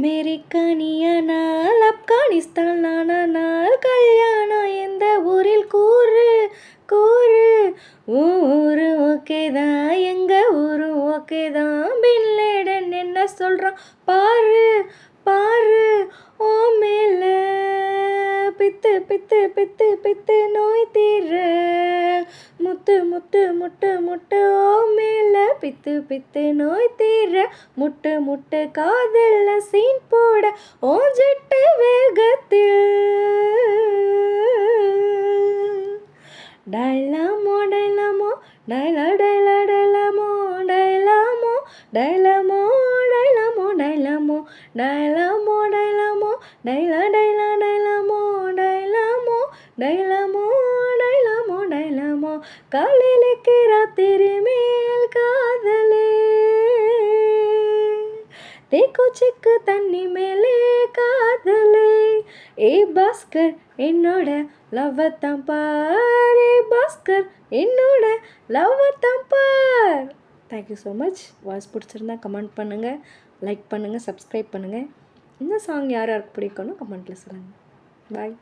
அமெரிக்கானியானால் ஆப்கானிஸ்தான் நானால் கல்யாணம் எந்த ஊரில் கூறு கூறு ஊரு ஓகே தான் எங்கள் ஊரு ஓகே தான் பின்லேடன் என்ன சொல்கிறான் பாரு பாரு ஓ மேல பித்து பித்து பித்து பித்து நோய் தீர முத்து முத்து முட்டு முட்டு ஓ மேல பித்து பித்து நோய் தீர முட்டு முட்டு காதல்ல சீன் போட ஓ ஜெட்டு வேகத்தில் டைலாமோ டைலாமோ டைலா டைலா டைலாமோ டைலாமோ டைலாமோ டைலாமோ டைலாமோ டைலாமோ டைலாமோ டைலா டைலா டைலாமோ டைலாமோ டைலாமோ டைலாமோ டைலாமோ காலையிலுக்கு ராத்திரி மேல் காதலே தேக்கோச்சிக்கு தண்ணி மேலே காதலே ஏ பாஸ்கர் என்னோட லவ்வத்தான் பார் ஏ பாஸ்கர் என்னோட லவ்வத்தான் பார். Thank you so much. வாய்ஸ் பிடிச்சிருந்தா கமெண்ட் பண்ணுங்கள், லைக் பண்ணுங்கள், சப்ஸ்கிரைப் பண்ணுங்கள். இந்த சாங் யார் யாருக்கு பிடிக்கும்னு கமெண்ட்டில் சொல்லுங்கள். பாய்.